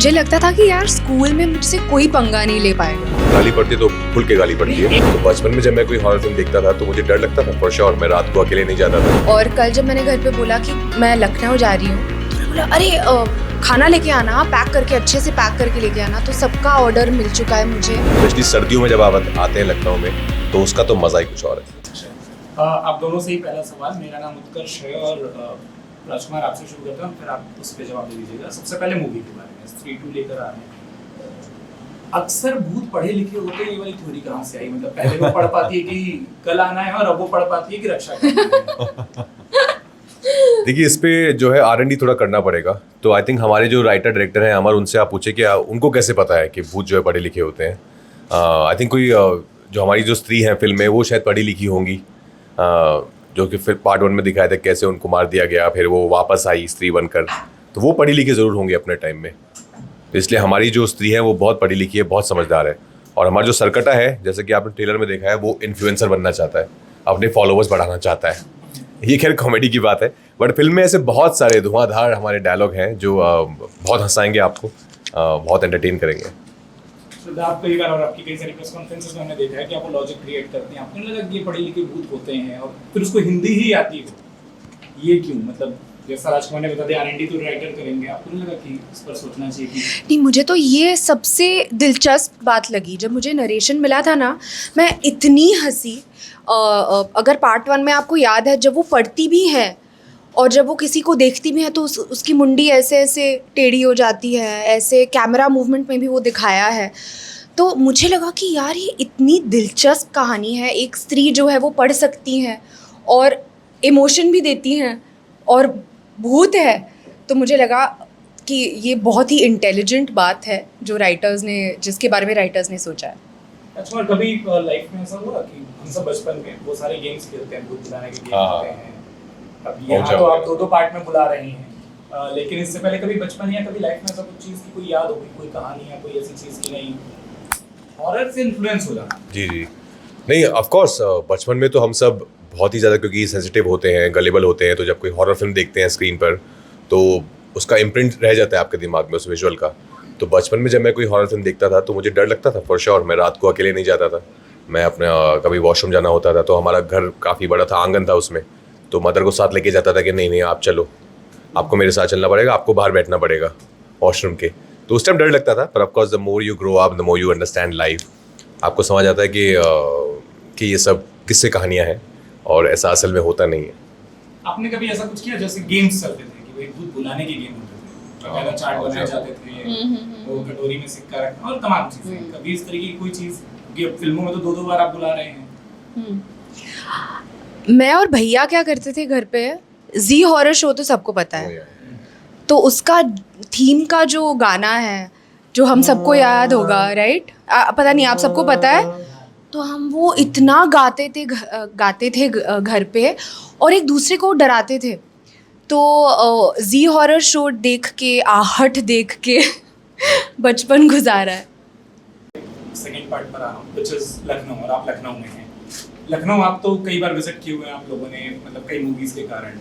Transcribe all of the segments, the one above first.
मुझे लगता था कि यार स्कूल में मुझसे कोई पंगा नहीं ले पाएगा। गाली पड़ती तो खुल के गाली पड़ती है। तो बचपन में जब मैं कोई हॉरर फिल्म देखता था तो मुझे डर लगता था फॉर श्योर। मैं रात को अकेले नहीं जाता था। और कल जब मैंने घर पे बोला कि मैं लखनऊ जा रही हूँ तो उन्होंने बोला अरे खाना लेके आना, पैक करके अच्छे से पैक करके लेके आना। तो सबका ऑर्डर मिल चुका है मुझे। स्पेशली सर्दियों में जब आप आते हैं लखनऊ में तो उसका तो मजा ही कुछ और है। आप दोनों से ही पहला सवाल। मेरा नाम उत्कर्ष है और राजकुमार आपसे शुरू करता हूँ, फिर आप उस पर जवाब दे दीजिएगा। सबसे पहले मूवी के बारे में स्त्री 2 लेकर आ रहे हैं। अक्सर भूत पढ़े लिखे होते हैं, ये वाली थ्योरी कहाँ से आई? मतलब पहले वो पढ़ पाती है कि कल आना है और अब वो पढ़ पाती है कि रक्षा करना है। देखिए, इस पे जो है R&D थोड़ा करना पड़ेगा। तो आई थिंक हमारे जो राइटर डायरेक्टर हैं अमर, उनसे आप पूछे कि उनको कैसे पता है कि भूत जो है पढ़े लिखे होते हैं। आई थिंक कोई जो हमारी जो स्त्री हैं फिल्म में वो शायद पढ़ी लिखी होंगी, जो कि फिर पार्ट 1 में दिखाया था कैसे उनको मार दिया गया, फिर वो वापस आई स्त्री बनकर। तो वो पढ़ी लिखी ज़रूर होंगी अपने टाइम में। तो इसलिए हमारी जो स्त्री है वो बहुत पढ़ी लिखी है, बहुत समझदार है। और हमारा जो सरकटा है, जैसे कि आपने ट्रेलर में देखा है, वो इन्फ्लुएंसर बनना चाहता है, अपने फॉलोअर्स बढ़ाना चाहता है। ये खैर कॉमेडी की बात है, बट फिल्म में ऐसे बहुत सारे धुआंधार हमारे डायलॉग हैं जो बहुत हंसाएंगे आपको, बहुत एंटरटेन करेंगे। आप कई बार और आपकी कई सारी प्रेस कॉन्फ्रेंसेस में हमने देखा है कि आप वो लॉजिक क्रिएट करते हैं। आपको नहीं लगा कि ये पढ़े लिखे भूत होते हैं और फिर उसको हिंदी ही आती हो? ये क्यों? मतलब जैसा राजकुमार ने बता दिया, R&D तो राइटर करेंगे। आपको नहीं लगा कि इस पर सोचना चाहिए कि नहीं, मुझे तो ये सबसे दिलचस्प बात लगी जब मुझे नरेशन मिला था ना। मैं इतनी हंसी। अगर पार्ट 1 में आपको याद है, जब वो पढ़ती भी है और जब वो किसी को देखती भी है तो उसकी मुंडी ऐसे ऐसे टेढ़ी हो जाती है, ऐसे कैमरा मूवमेंट में भी वो दिखाया है। तो मुझे लगा कि यार ये इतनी दिलचस्प कहानी है। एक स्त्री जो है वो पढ़ सकती हैं और इमोशन भी देती हैं और भूत है। तो मुझे लगा कि ये बहुत ही इंटेलिजेंट बात है जो राइटर्स ने, जिसके बारे में राइटर्स ने सोचा है। अच्छा, और कभी लाइफ में ऐसा हुआ कि हम सब बचपन में वो सारे गेम्स खेलते हैं, भूत बुलाने के गेम होते हैं। अब यहाँ तो आप दो पार्ट में बुला रही हैं, लेकिन इससे पहले कभी बचपन या कभी लाइफ में ऐसा कुछ चीज़ की कोई याद होगी, कोई कहानी या कोई ऐसी चीज़ की नहीं हॉरर से इन्फ्लुएंस हो जाना? जी नहीं, ऑफ कोर्स बचपन में तो हम सब बहुत ही ज़्यादा, क्योंकि सेंसिटिव होते हैं, गलेबल होते हैं, तो जब कोई हॉरर फिल्म देखते हैं स्क्रीन पर तो उसका इम्प्रिंट रह जाता है आपके दिमाग में, उस विजुअल का। तो बचपन में जब मैं कोई हॉरर फिल्म देखता था तो मुझे डर लगता था फॉर श्योर। मैं रात को अकेले नहीं जाता था। मैं अपना कभी वॉशरूम जाना होता था तो हमारा घर काफ़ी बड़ा था, आंगन था उसमें, तो मदर को साथ लेके जाता था कि नहीं आप चलो, आपको मेरे साथ चलना पड़ेगा, आपको बाहर बैठना पड़ेगा वॉशरूम के। तो उस टाइम डर लगता था, पर of course the more you grow up the more you understand life. आपको समझ आता है कि ये सब किस्से कहानियाँ हैं और ऐसा असल में होता नहीं है। आपने कभी ऐसा कुछ किया? जैसे गेम्स चलते थे कि भाई भूत बुलाने के गेम होते थे, पहला चार्ट बनाए जाते थे, वो कटोरी में सिक्का रखना और तमाम चीजें। कभी इस तरीके की कोई चीज, कि फिल्मों में तो 2-2 बार आप बुला रहे हैं। मैं और भैया क्या करते थे घर पे, जी हॉरर शो तो सबको पता है। तो उसका थीम का जो गाना है जो हम सबको याद होगा, राइट? पता नहीं आप सबको पता है? तो हम वो इतना गाते थे घर पे और एक दूसरे को डराते थे। तो जी हॉरर शो देख के, आहट देख के बचपन गुजारा है। सेकंड पार्ट पर आ रहा हूँ, व्हिच इज लखनऊ, और आप लखनऊ में हैं। लखनऊ आप तो कई बार विजिट किए हुए हैं आप लोगों ने, मतलब कई मूवीज के कारण।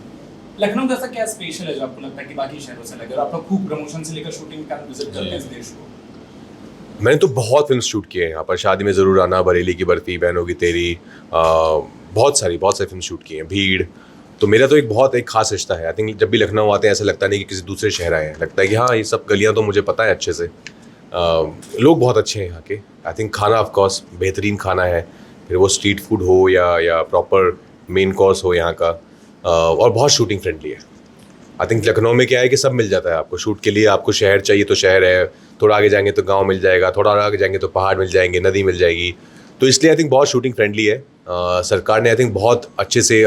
लखनऊ का ऐसा क्या स्पेशल है जो आपको लगता है कि बाकी शहरों से लगे? और आप लोग खूब प्रमोशन से लेकर शूटिंग का विजिट करते हैं इस देश को। मैंने तो बहुत फिल्म शूट किए हैं यहाँ पर। शादी में ज़रूर आना, बरेली की बर्फी, बहनों की तेरी, बहुत सारी फिल्म शूट की हैं, भीड़। तो मेरा तो एक खास रिश्ता है। आई थिंक जब भी लखनऊ आते हैं ऐसा लगता नहीं कि किसी दूसरे शहर आए हैं, लगता है कि हाँ ये सब गलियाँ तो मुझे पता है अच्छे से। लोग बहुत अच्छे हैं यहाँ के। आई थिंक खाना ऑफ कोर्स बेहतरीन खाना है, फिर वो स्ट्रीट फूड हो या प्रॉपर मेन कोर्स हो यहाँ का, और बहुत शूटिंग फ्रेंडली है। आई थिंक लखनऊ में क्या है कि सब मिल जाता है आपको शूट के लिए। आपको शहर चाहिए तो शहर है, थोड़ा आगे जाएंगे तो गांव मिल जाएगा, थोड़ा आगे जाएंगे तो पहाड़ मिल जाएंगे, नदी मिल जाएगी। तो इसलिए आई थिंक बहुत शूटिंग फ्रेंडली है। सरकार ने आई थिंक बहुत अच्छे से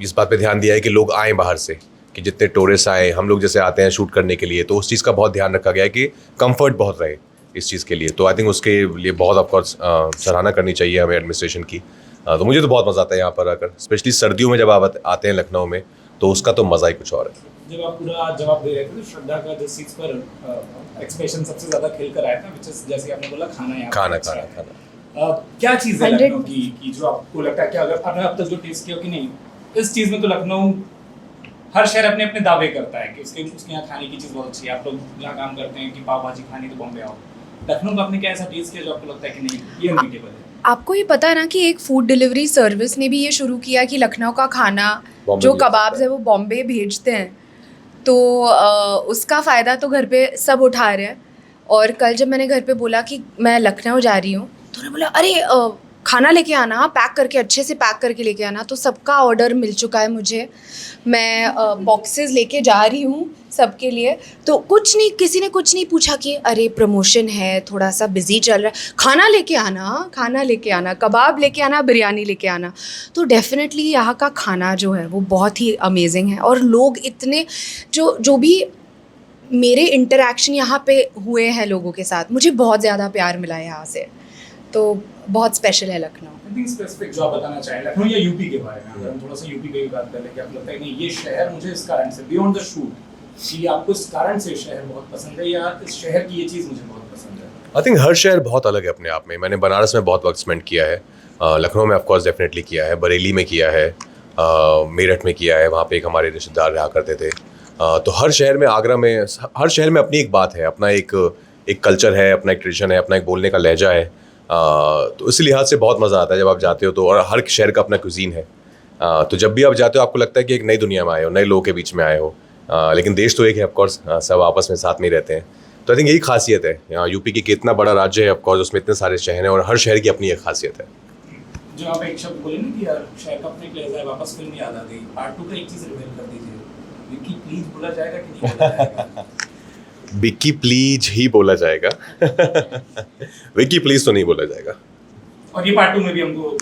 इस बात पे ध्यान दिया है कि लोग आएँ बाहर से, कि जितने टूरिस्ट आए, हम लोग जैसे आते हैं शूट करने के लिए, तो उस चीज़ का बहुत ध्यान रखा गया है कि कंफर्ट बहुत रहे इस चीज़ के लिए। तो आई थिंक उसके लिए बहुत ऑफकोर्स सराहना करनी चाहिए हमें एडमिनिस्ट्रेशन की। तो मुझे तो बहुत मज़ा आता है यहाँ पर आकर, स्पेशली सर्दियों में जब आप आते हैं लखनऊ में तो उसका तो मज़ा ही कुछ और है। जब आप पूरा जवाब दे रहे थे तो श्रद्धा का जिस चीज़ पर एक्सप्रेशन सबसे ज़्यादा खिल कर आया था, which is जैसे आपने बोला खाना यहाँ खाना क्या चीज़ है लखनऊ की जो आपको लगता है कि अगर आपने अब तक जो टेस्ट किया कि नहीं, इस चीज़ में तो लखनऊ हर शहर अपने अपने दावे करता है कि उसके यहाँ खाने की चीज़ बहुत अच्छी है। आप लोग जहाँ काम करते हैं कि पाव भाजी खानी तो बॉम्बे आओ। लखनऊ में आपने क्या ऐसा टेस्ट किया जो आपको लगता है कि नहीं ये अनबीटेबल है? आपको ये पता है ना कि एक फूड डिलीवरी सर्विस ने भी ये शुरू किया कि लखनऊ का खाना बॉम्बे जो भेजता कबाब्स है वो बॉम्बे भेजते हैं। तो उसका फ़ायदा तो घर पे सब उठा रहे हैं। और कल जब मैंने घर पे बोला कि मैं लखनऊ जा रही हूँ तो उन्होंने बोला अरे खाना लेके आना, पैक करके अच्छे से पैक करके लेके आना। तो सबका ऑर्डर मिल चुका है मुझे, मैं बॉक्सेस लेके जा रही हूँ सबके लिए। तो कुछ नहीं, किसी ने कुछ नहीं पूछा कि अरे प्रमोशन है, थोड़ा सा बिजी चल रहा है, खाना लेके आना, कबाब लेके आना, बिरयानी लेके आना। तो डेफिनेटली यहाँ का खाना जो है वो बहुत ही अमेजिंग है। और लोग इतने जो भी मेरे इंटरेक्शन यहाँ पे हुए हैं लोगों के साथ, मुझे बहुत ज़्यादा प्यार मिला है यहाँ से। तो बहुत स्पेशल है लखनऊ। आई थिंक स्पेसिफिक जो आप बताना चाहें लखनऊ या यूपी के बारे में, अगर हम थोड़ा सा यूपी की बात करें कि आपको लगता है नहीं ये शहर मुझे इस कारण से बियॉन्ड द शूट कि आपको इस कारण से शहर बहुत पसंद है या इस शहर की ये चीज़ मुझे बहुत पसंद है? आई थिंक हर शहर बहुत अलग है अपने आप में। मैंने बनारस में बहुत वक्त स्पेंड किया है, लखनऊ में ऑफकोर्स डेफिनेटली किया है, बरेली में किया है, मेरठ में किया है, वहाँ पे एक हमारे रिश्तेदार रहा करते थे। तो हर शहर में, आगरा में, हर शहर में अपनी एक बात है, अपना एक कल्चर है, अपना एक ट्रेडिशन है, अपना एक बोलने का लहजा है। तो इस लिहाज से बहुत मज़ा आता है जब आप जाते हो तो। और हर शहर का अपना कुजीन है। तो जब भी आप जाते हो आपको लगता है कि एक नई दुनिया में आए हो, नए लोगों के बीच में आए हो। लेकिन देश तो एक है ऑफकोर्स, सब आपस में साथ में ही रहते हैं। तो आई थिंक यही खासियत है यहाँ यूपी की कि इतना बड़ा राज्य है ऑफकोर्स, उसमें इतने सारे शहर हैं और हर शहर की अपनी एक खासियत है। जो आप एक शब्द बोले ना कि यार शहर का अपने प्लेस है, वापस फिल्म याद आ गई। पार्ट 2 का एक चीज़ रिवील कर दीजिए, विक्की प्लीज बोला जाएगा कि नहीं बोला जाएगा? विक्की प्लीज ही बोला जाएगा। विक्की प्लीज तो नहीं बोला जाएगा। और ये पार्ट 2 में भी हमको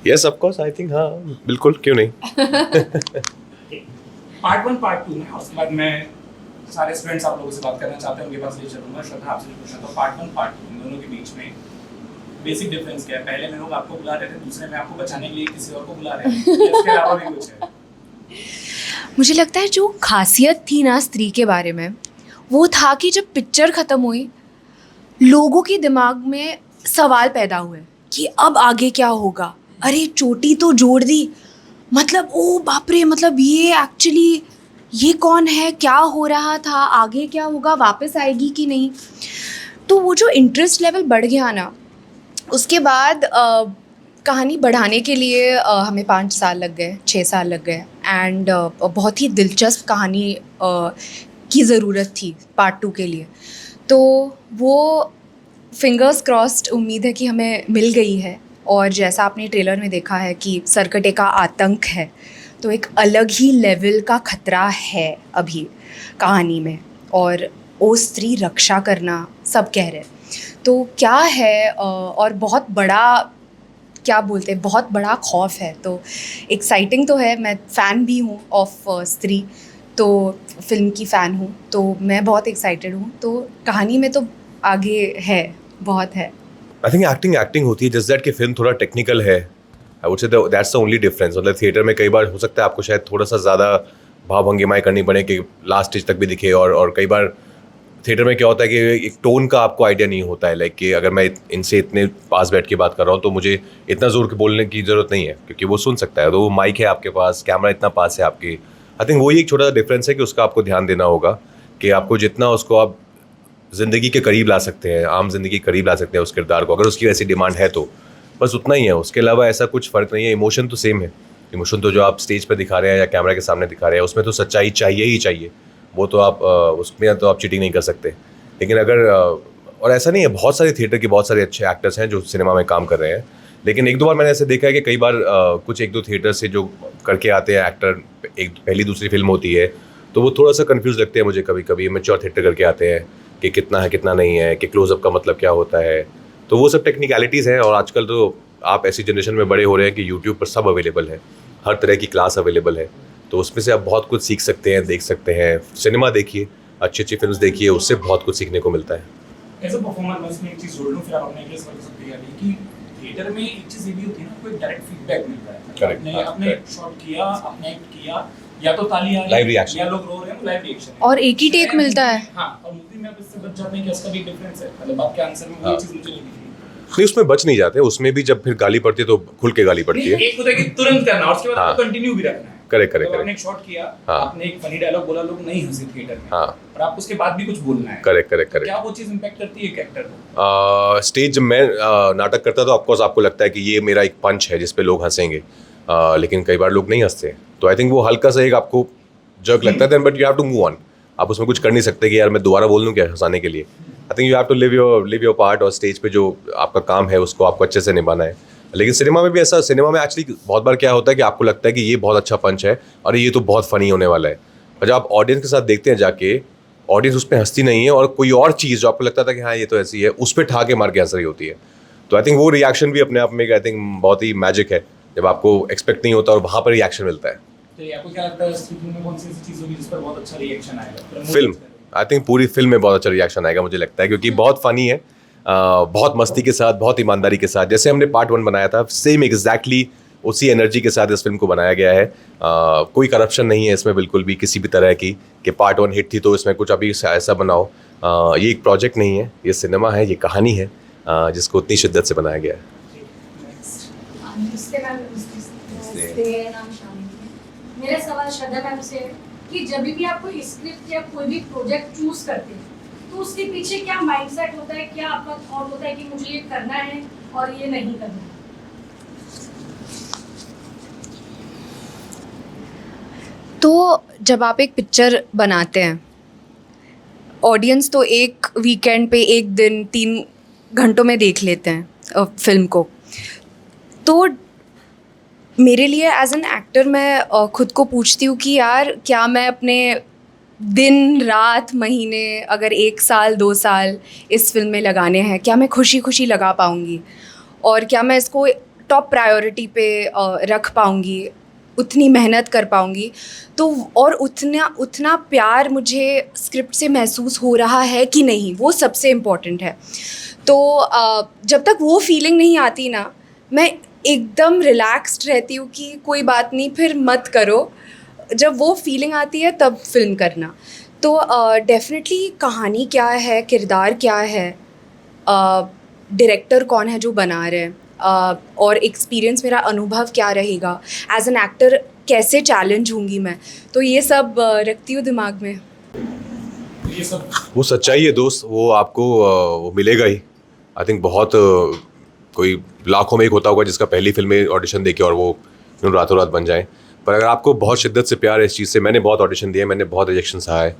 यस ऑफकोर्स, आई थिंक हाँ बिल्कुल, क्यों नहीं। पार्ट 1 पार्ट 2 में, और उसके बाद मैं सारे स्टूडेंट्स आप लोगों से बात करना चाहते हैं, उनके पास ले चलूंगा। श्रद्धा आपसे पूछना था पार्ट 1 पार्ट 2 दोनों के बीच में बेसिक डिफरेंस क्या है? पहले में लोग आपको बुला रहे थे, दूसरे में आपको बचाने के लिए किसी और को बुला रहे हैं, इसके अलावा भी कुछ है? मुझे लगता है जो खासियत थी ना स्त्री के बारे में, वो था कि जब पिक्चर ख़त्म हुई लोगों के दिमाग में सवाल पैदा हुए कि अब आगे क्या होगा। अरे चोटी तो जोड़ दी, मतलब ओ बाप रे, मतलब ये एक्चुअली ये कौन है, क्या हो रहा था, आगे क्या होगा, वापस आएगी कि नहीं। तो वो जो इंटरेस्ट लेवल बढ़ गया ना, उसके बाद कहानी बढ़ाने के लिए हमें 5 साल लग गए, 6 साल लग गए। एंड बहुत ही दिलचस्प कहानी की ज़रूरत थी पार्ट 2 के लिए। तो वो फिंगर्स क्रॉस्ड उम्मीद है कि हमें मिल गई है। और जैसा आपने ट्रेलर में देखा है कि सरकटे का आतंक है, तो एक अलग ही लेवल का खतरा है अभी कहानी में। और ओ स्त्री रक्षा करना सब कह रहे हैं, तो क्या है और बहुत बड़ा, क्या बोलते हैं, बहुत बड़ा खौफ है। तो एक्साइटिंग तो है, मैं फ़ैन भी हूँ ऑफ स्त्री, तो फिल्म की फ़ैन हूँ, तो मैं बहुत एक्साइटेड हूँ। तो कहानी में तो आगे है, बहुत है। आई थिंक एक्टिंग होती है, जस्ट दैट कि फिल्म थोड़ा टेक्निकल है। I would say that's the only difference. मतलब थिएटर में कई बार हो सकता है आपको शायद थोड़ा सा ज़्यादा भाव भंगिमाएँ करनी पड़े कि लास्ट स्टेज तक भी दिखे। और कई बार थिएटर में क्या होता है कि एक टोन का आपको आइडिया नहीं होता है। लाइक कि अगर मैं इनसे इतने पास बैठ के बात कर रहा हूँ तो मुझे इतना ज़ोर के बोलने की ज़रूरत नहीं है, क्योंकि वो सुन सकता है। तो वो माइक है आपके पास, कैमरा इतना पास है आपके। आई थिंक वही एक छोटा सा डिफरेंस है कि उसका आपको ध्यान देना होगा कि आपको जितना उसको आप ज़िंदगी के करीब ला सकते हैं, आम ज़िंदगी के करीब ला सकते हैं उस किरदार को, अगर उसकी वैसी डिमांड है तो बस उतना ही है। उसके अलावा ऐसा कुछ फ़र्क नहीं है। इमोशन तो सेम है। इमोशन तो जो आप स्टेज पर दिखा रहे हैं या कैमरा के सामने दिखा रहे हैं, उसमें तो सच्चाई चाहिए ही चाहिए। वो तो आप उसमें तो आप चीटिंग नहीं कर सकते। लेकिन अगर और ऐसा नहीं है, बहुत सारे थिएटर के बहुत सारे अच्छे एक्टर्स हैं जो सिनेमा में काम कर रहे हैं। लेकिन एक दो बार मैंने ऐसे देखा है कि कई बार कुछ एक दो थिएटर से जो करके आते हैं एक्टर, एक पहली दूसरी फिल्म होती है तो वो थोड़ा सा कंफ्यूज लगते हैं मुझे कभी कभी। मैच्योर थिएटर करके आते हैं कि कितना है कितना नहीं है, कि क्लोजअप का मतलब क्या होता है। तो वो सब टेक्निकलिटीज़ हैं। और आजकल तो आप ऐसी जनरेशन में बड़े हो रहे हैं कि यूट्यूब पर सब अवेलेबल है, हर तरह की क्लास अवेलेबल है। तो उसमें से आप बहुत कुछ सीख सकते हैं, देख सकते हैं। सिनेमा देखिए, अच्छी अच्छी फिल्म देखिए, उससे बहुत कुछ सीखने को मिलता है। एज अ परफॉर्मर मैं इसमें एक चीज़ जोड़ लूँ, फिर आप अपने केस कर सकते हैं कि थिएटर में एक चीज़ ये भी होती है ना, कोई डायरेक्ट फीडबैक मिलता है। आपने शॉट किया, आपने एक्ट किया, या तो ताली आ रही है या लोग रो रहे हैं, लाइव रिएक्शन है, और एक ही टेक मिलता है। हाँ, और मूवी में आप इससे बच जाते हैं कि इसका भी डिफरेंस है। मतलब आपके आंसर में वो चीज़ मुझे नहीं दिखी। नहीं, उसमें बच नहीं जाते। उसमें भी जब फिर गाली पड़ती है तो खुल के गाली पड़ती है। एक होता है कि तुरंत करना और उसके बाद आपको कंटिन्यू भी रखना है। करेक्ट जब आपने करेक्ट एक शॉट किया, हाँ। आपने एक फनी डायलॉग बोला, लोग नहीं हंसे थिएटर में, हाँ और आपको उसके बाद भी कुछ बोलना है, करेक्ट करेक्ट करेक्ट। क्या वो चीज़ इम्पैक्ट करती है एक एक्टर को? स्टेज जब मैं नाटक करता तो ऑफकोर्स आपको लगता है कि ये मेरा एक पंच है जिस पे लोग हंसेंगे, लेकिन कई बार लोग नहीं हंसते, तो आई थिंक वो हल्का सा एक आपको जर्क लगता है, but you have to move on. आप उसमें कुछ कर नहीं सकते कि यार मैं दोबारा बोल दूँ क्या हंसाने के लिए। I think you have to live your part, और स्टेज पे जो आपका काम है उसको आपको अच्छे से निभाना है। लेकिन सिनेमा में भी ऐसा, सिनेमा में एक्चुअली बहुत बार क्या होता है कि आपको लगता है कि ये बहुत अच्छा पंच है और ये तो बहुत फनी होने वाला है, और जब आप ऑडियंस के साथ देखते हैं जाके, ऑडियंस उस पर हंसती नहीं है, और कोई और चीज़ जो आपको लगता था कि हाँ ये तो ऐसी है, उस पर ठा के मार के हंस रही होती है। तो आई थिंक वो रिएक्शन भी अपने आप में आई थिंक बहुत ही मैजिक है, जब आपको एक्सपेक्ट नहीं होता और वहाँ पर रिएक्शन मिलता है। तो आपको क्या लगता है इस फिल्म में कौन सी ऐसी चीज़ होगी जिस पर बहुत अच्छा रिएक्शन आएगा? फिल्म, आई थिंक पूरी फिल्म में बहुत अच्छा रिएक्शन आएगा मुझे लगता है, क्योंकि बहुत फनी है, बहुत मस्ती के साथ, बहुत ईमानदारी के साथ, जैसे हमने पार्ट 1 बनाया था सेम एग्जैक्टली उसी एनर्जी के साथ इस फिल्म को बनाया गया है। कोई करप्शन नहीं है इसमें बिल्कुल भी किसी भी तरह की, कि पार्ट 1 हिट थी तो इसमें कुछ अभी ऐसा बनाओ। ये एक प्रोजेक्ट नहीं है, ये सिनेमा है, ये कहानी है, जिसको उतनी शिद्दत से बनाया गया है। मेरा सवाल श्रद्धा मैम से है कि जब भी आप कोई स्क्रिप्ट या कोई भी प्रोजेक्ट चूज करते हैं तो उसके पीछे क्या माइंडसेट होता है, क्या आपका थॉट होता है कि मुझे ये करना है और ये नहीं करना है? तो जब आप एक पिक्चर बनाते हैं, ऑडियंस तो एक वीकेंड पे, एक दिन, 3 घंटों में देख लेते हैं फिल्म को। तो मेरे लिए एज एन एक्टर मैं खुद को पूछती हूँ कि यार क्या मैं अपने दिन रात महीने, अगर 1 साल 2 साल इस फिल्म में लगाने हैं, क्या मैं खुशी खुशी लगा पाऊँगी, और क्या मैं इसको टॉप प्रायोरिटी पे रख पाऊँगी, उतनी मेहनत कर पाऊँगी, तो और उतना प्यार मुझे स्क्रिप्ट से महसूस हो रहा है कि नहीं, वो सबसे इम्पॉर्टेंट है। तो जब तक वो फीलिंग नहीं आती ना, मैं एकदम रिलैक्स्ड रहती हूँ कि कोई बात नहीं, फिर मत करो। जब वो फीलिंग आती है तब फिल्म करना। तो डेफिनेटली कहानी क्या है, किरदार क्या है, डायरेक्टर कौन है जो बना रहे हैं, और एक्सपीरियंस, मेरा अनुभव क्या रहेगा, एज एन एक्टर कैसे चैलेंज होंगी मैं, तो ये सब रखती हूँ दिमाग में। ये सब वो सच्चाई है दोस्त, वो आपको वो मिलेगा ही। आई थिंक बहुत कोई लाखों में एक होता होगा जिसका पहली फिल्म में ऑडिशन देके और वो रातों रात बन जाए, पर अगर आपको बहुत शिद्दत से प्यार है इस चीज़ से, मैंने बहुत ऑडिशन दिए, मैंने बहुत रिजेक्शन सहा है,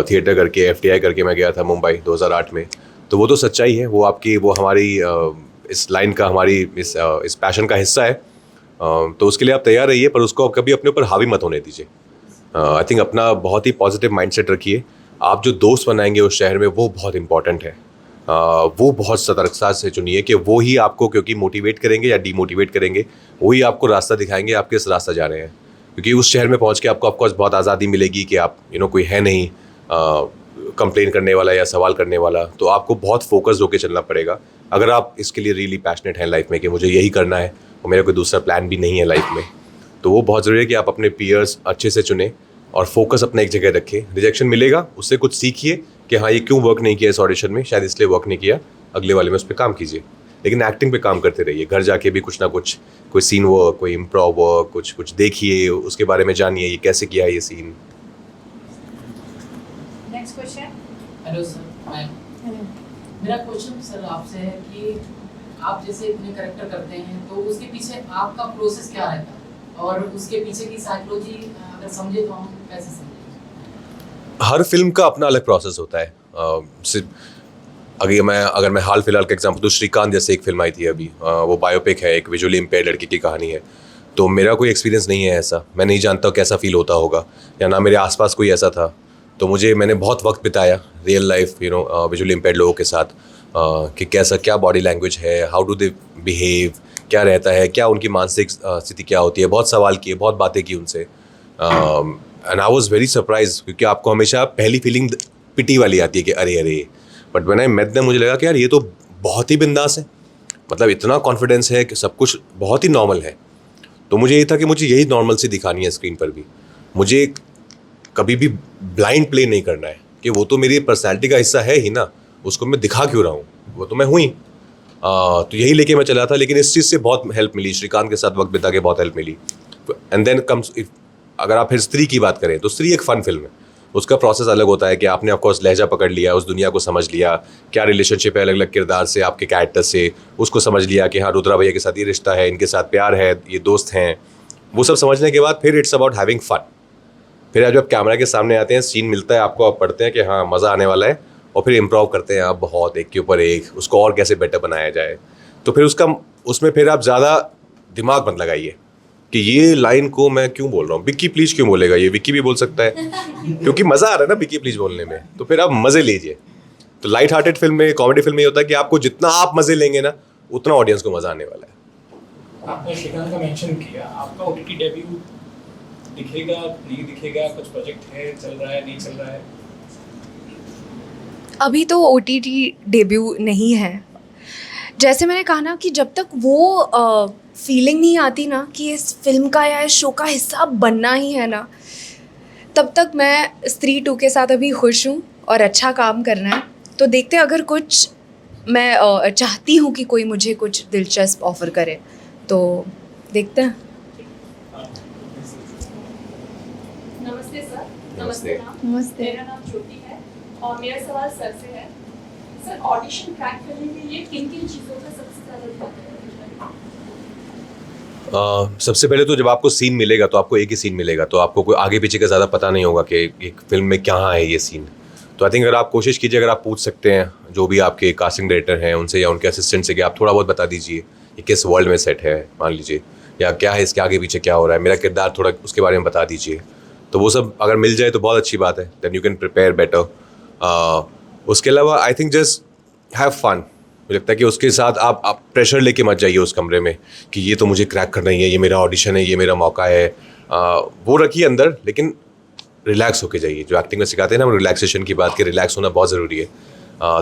थिएटर करके, FTI करके मैं गया था मुंबई 2008 में, तो वो तो सच्चाई है, वो आपकी, वो हमारी इस लाइन का, हमारी इस पैशन का हिस्सा है। तो उसके लिए आप तैयार रहिए, पर उसको कभी अपने ऊपर हावी मत होने दीजिए। आई थिंक अपना बहुत ही पॉजिटिव माइंडसेट रखिए। आप जो दोस्त बनाएंगे उस शहर में वो बहुत इंपॉर्टेंट है, वो बहुत सतर्कता से चुनिए कि वो ही आपको क्योंकि मोटिवेट करेंगे या डीमोटिवेट करेंगे, वही आपको रास्ता दिखाएंगे आप किस रास्ता जा रहे हैं। क्योंकि उस शहर में पहुंच के आपको ऑफकोर्स बहुत आज़ादी मिलेगी कि आप कोई है नहीं कंप्लेन करने वाला या सवाल करने वाला, तो आपको बहुत फोकस होकर चलना पड़ेगा। अगर आप इसके लिए रियली पैशनेट हैं लाइफ में कि मुझे यही करना है और मेरा कोई दूसरा प्लान भी नहीं है लाइफ में, तो वो बहुत ज़रूरी है कि आप अपने पीयर्स अच्छे से चुनें और फोकस अपने एक जगह रखें। रिजेक्शन मिलेगा, उससे कुछ सीखिए कि हाँ ये क्यों वर्क नहीं किया इस ऑडिशन में, शायद इसलिए वर्क नहीं किया, अगले वाले में उस पर काम कीजिए। लेकिन एक्टिंग पे काम करते रहिए, घर जाके भी कुछ ना कुछ, कोई सीन वर्क, कोई इम्प्रोव वर्क, कुछ देखिए, उसके बारे में जानिए ये कैसे किया है ये scene. Next question. Hello sir, मेरा क्वेश्चन सर आपसे है कि आप जैसे इतने कैरेक्टर करते हैं तो उसके पीछे आपका प्रोसेस क्या रहता है और उसके पीछे की साइकोलॉजी अगर समझे तो हम कैसे समझें? हर फिल्म का अपना अलग प्रोसेस होता है। अगर मैं हाल फिलहाल का एग्जांपल दूं, श्रीकांत जैसे एक फिल्म आई थी अभी, वो बायोपिक है, एक विजुअली इम्पेयर्ड लड़की की कहानी है। तो मेरा कोई एक्सपीरियंस नहीं है ऐसा, मैं नहीं जानता कैसा फील होता होगा, या ना मेरे आसपास कोई ऐसा था। तो मैंने बहुत वक्त बिताया रियल लाइफ विजुअली इम्पेयर्ड लोगों के साथ, कि कैसा, क्या बॉडी लैंग्वेज है, हाउ डू दे बिहेव, क्या रहता है, क्या उनकी मानसिक स्थिति क्या होती है। बहुत सवाल किए, बहुत बातें की उनसे, and I was very surprise, क्योंकि आपको हमेशा पहली फीलिंग पिटी वाली आती है कि अरे अरे, but when I met them मुझे लगा कि यार ये तो बहुत ही बिंदास है, मतलब इतना कॉन्फिडेंस है कि सब कुछ बहुत ही नॉर्मल है। तो मुझे ये था कि मुझे यही नॉर्मल सी दिखानी है स्क्रीन पर भी, मुझे कभी भी ब्लाइंड प्ले नहीं करना है कि वो तो मेरी पर्सनैलिटी का हिस्सा है ही ना, उसको मैं दिखा क्यों रहा हूँ, वो तो मैं हुई। तो यही लेके मैं चला था, लेकिन इस चीज़ से बहुत हेल्प मिली, श्रीकांत के साथ वक्त बिता के बहुत हेल्प मिली। एंड देन कम्स अगर आप फिर स्त्री की बात करें तो स्त्री एक फ़न फिल्म है, उसका प्रोसेस अलग होता है कि आपने ऑफकोर्स लहजा पकड़ लिया, उस दुनिया को समझ लिया, क्या रिलेशनशिप है अलग अलग किरदार से, आपके कैरेक्टर से, उसको समझ लिया कि हाँ रुद्रा भैया के साथ ये रिश्ता है, इनके साथ प्यार है, ये दोस्त हैं, वो सब समझने के बाद फिर इट्स अबाउट हैविंग फन। फिर आप जब कैमरा के सामने आते हैं, सीन मिलता है आपको, आप पढ़ते हैं कि हाँ मज़ा आने वाला है, और फिर इम्प्रोव करते हैं आप बहुत, एक के ऊपर एक, उसको और कैसे बेटर बनाया जाए। तो फिर उसमें फिर आप ज़्यादा दिमाग मत लगाइए कि ये लाइन को मैं क्यों बोल रहा हूँ, विक्की प्लीज क्यों बोलेगा, ये विक्की भी बोल सकता है, क्योंकि मज़ा आ रहा है ना विक्की प्लीज बोलने में, तो फिर आप मज़े लीजिए। तो लाइट हार्टेड फिल्म में, कॉमेडी फिल्म में ये होता है कि आपको जितना आप मज़े लेंगे ना, उतना ऑडियंस को मज़ा आने वाला है। आपने श्रीकांत का मेंशन किया, आपका ओटीटी डेब्यू दिखेगा नहीं दिखेगा, कुछ प्रोजेक्ट है, चल रहा है नहीं चल रहा है? अभी तो OTT डेब्यू नहीं है। जैसे मैंने कहा ना कि जब तक वो फीलिंग नहीं आती ना कि इस फिल्म का या इस शो का हिस्सा बनना ही है ना, तब तक मैं स्त्री 2 के साथ अभी खुश हूँ और अच्छा काम करना है। तो देखते हैं, अगर कुछ मैं चाहती हूँ कि कोई मुझे कुछ दिलचस्प ऑफ़र करे तो देखते हैं। नमस्ते सर। नमस्ते। मैम। नमस्ते। मेरा नाम ज्योति है और मेरा सवाल सर से है। सर, ऑडिशन क्रैक करने के लिए किन किन चीज़ों का सबसे ज़्यादा ध्यान रखना चाहिए? सबसे पहले तो जब आपको सीन मिलेगा तो आपको एक ही सीन मिलेगा, तो आपको कोई आगे पीछे का ज़्यादा पता नहीं होगा कि एक फिल्म में कहाँ है ये सीन। तो आई थिंक अगर आप कोशिश कीजिए, अगर आप पूछ सकते हैं जो भी आपके कास्टिंग डायरेक्टर हैं उनसे या उनके असिस्टेंट से कि आप थोड़ा बहुत बता दीजिए ये किस वर्ल्ड में सेट है, मान लीजिए, या क्या है इसके आगे पीछे क्या हो रहा है, मेरा किरदार थोड़ा उसके बारे में बता दीजिए। तो वो सब अगर मिल जाए तो बहुत अच्छी बात है, then you can prepare better. उसके अलावा I think just have fun. मुझे लगता है कि उसके साथ आप प्रेशर लेके मत जाइए उस कमरे में कि ये तो मुझे क्रैक करना ही है, ये मेरा ऑडिशन है, ये मेरा मौका है। वो रखिए अंदर, लेकिन रिलैक्स होके जाइए। जो एक्टिंग में सिखाते हैं ना, वो रिलैक्सेशन की बात, कि रिलैक्स होना बहुत ज़रूरी है।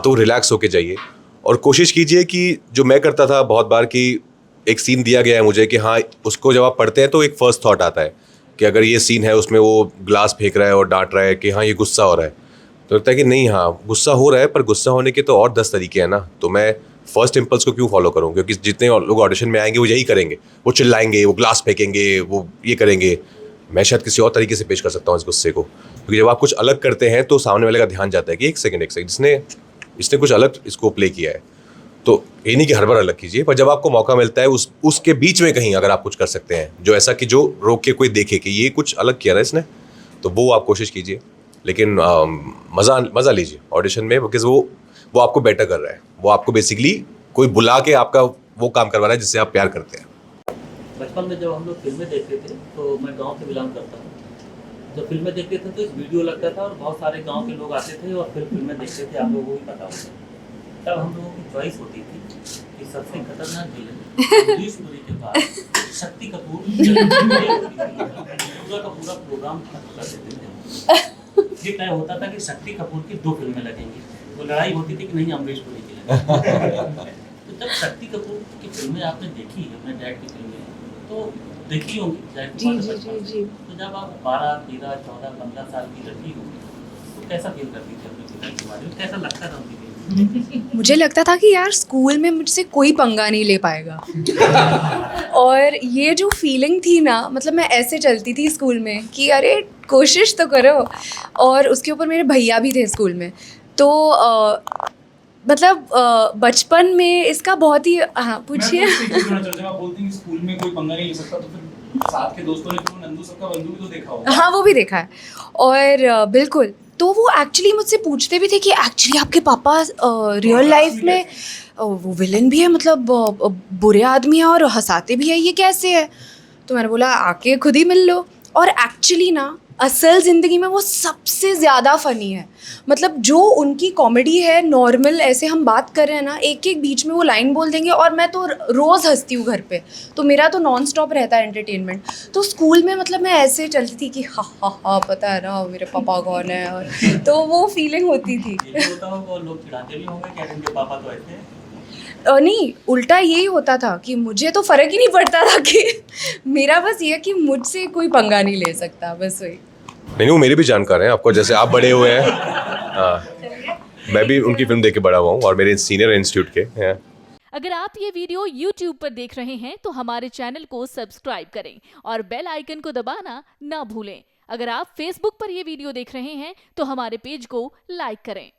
तो रिलैक्स होके जाइए और कोशिश कीजिए कि जो मैं करता था बहुत बार, कि एक सीन दिया गया है मुझे कि हाँ, उसको जब आप पढ़ते हैं तो एक फ़र्स्ट थॉट आता है कि अगर ये सीन है उसमें वो ग्लास फेंक रहा है और डांट रहा है कि हाँ ये गुस्सा हो रहा है, तो लगता है कि नहीं, हाँ गुस्सा हो रहा है, पर गुस्सा होने के तो और 10 तरीके हैं ना, तो मैं फर्स्ट इम्पल्स को क्यों फॉलो करूँ? क्योंकि जितने लोग ऑडिशन में आएंगे वो यही करेंगे, वो चिल्लाएंगे, वो ग्लास फेंकेंगे, वो ये करेंगे। मैं शायद किसी और तरीके से पेश कर सकता हूँ इस गुस्से को, क्योंकि जब आप कुछ अलग करते हैं तो सामने वाले का ध्यान जाता है कि एक सेकंड इसने कुछ अलग इसको प्ले किया है। तो ये नहीं कि हर बार अलग कीजिए, पर जब आपको मौका मिलता है उसके बीच में कहीं अगर आप कुछ कर सकते हैं जो ऐसा कि जो रोक के कोई देखे कि ये कुछ अलग किया ना इसने, तो वो आप कोशिश कीजिए। लेकिन मज़ा लीजिए ऑडिशन में, बिकॉज वो आपको बेटर कर रहा है। वो आपको बेसिकली कोई बुला के आपका वो काम करवा रहा है जिससे आप प्यार करते हैं। बचपन में जब हम लोग फिल्में देखते थे तो मैं गांव से बिलोंग करता हूँ। जब फिल्में देखते थे तो एक वीडियो लगता था और बहुत सारे गांव के लोग आते थे और फिर फिल्में देखते थे, आप लोगों को भी पता होगा। तब हम लोगों की चॉइस होती थी कि सबसे खतरनाक विलन अमरीश पुरी के बाद शक्ति कपूर पूरा का पूरा प्रोग्राम खत्म कर देते थे। ये तय होता था कि शक्ति कपूर की 2 फिल्में लगेंगी, तो लड़ाई होती थी कि नहीं अमरीश पुरी की लगेंगी। तो जब शक्ति कपूर की फिल्में आपने देखी, अपने डैड की फिल्में तो देखी होंगी, जी। तो जब आप 12, 13, 14, 15 साल की लड़की होंगी तो कैसा फील करती थी अपने पिता के बारे में, कैसा लगता था उनकी? मुझे लगता था कि यार स्कूल में मुझसे कोई पंगा नहीं ले पाएगा। और ये जो फीलिंग थी ना, मतलब मैं ऐसे चलती थी स्कूल में कि अरे कोशिश तो करो। और उसके ऊपर मेरे भैया भी थे स्कूल में, तो मतलब बचपन में इसका बहुत ही, हाँ पूछिए। आप बोलती हैं स्कूल में कोई पंगा नहीं ले सकता, तो फिर साथ के दोस्तों ने तो नंदू सबका बंधु भी तो देखा होगा। हाँ, वो भी देखा है। और बिल्कुल, तो वो एक्चुअली मुझसे पूछते भी थे कि एक्चुअली आपके पापा रियल लाइफ में वो विलन भी है, मतलब बुरे आदमी है और हंसाते भी है, ये कैसे है? तो मैंने बोला आके खुद ही मिल लो। और एक्चुअली ना असल ज़िंदगी में वो सबसे ज़्यादा फ़नी है। मतलब जो उनकी कॉमेडी है, नॉर्मल ऐसे हम बात कर रहे हैं ना, एक एक बीच में वो लाइन बोल देंगे और मैं तो रोज़ हंसती हूँ घर पे। तो मेरा तो नॉन स्टॉप रहता है एंटरटेनमेंट। तो स्कूल में मतलब मैं ऐसे चलती थी कि हा पता है ना मेरे पापा कौन है, और तो वो फीलिंग होती थी। ये होता होगा, लोग चिढ़ाते भी होंगे, कह देंगे पापा तो ऐसे हैं। नहीं, उल्टा यही होता था कि मुझे तो फ़र्क ही नहीं पड़ता था कि मेरा बस ये कि मुझसे कोई पंगा नहीं ले सकता, बस वही। नहीं, वो मेरे भी जानकार हैं आपको, जैसे आप बड़े हुए हैं। हाँ, मैं भी उनकी फिल्म देख के बड़ा हुआ हूँ और मेरे सीनियर इंस्टीट्यूट के हैं। अगर आप ये वीडियो YouTube पर देख रहे हैं तो हमारे चैनल को सब्सक्राइब करें और बेल आइकन को दबाना ना भूलें। अगर आप Facebook पर ये वीडियो देख रहे हैं तो हमारे पेज को लाइक करें।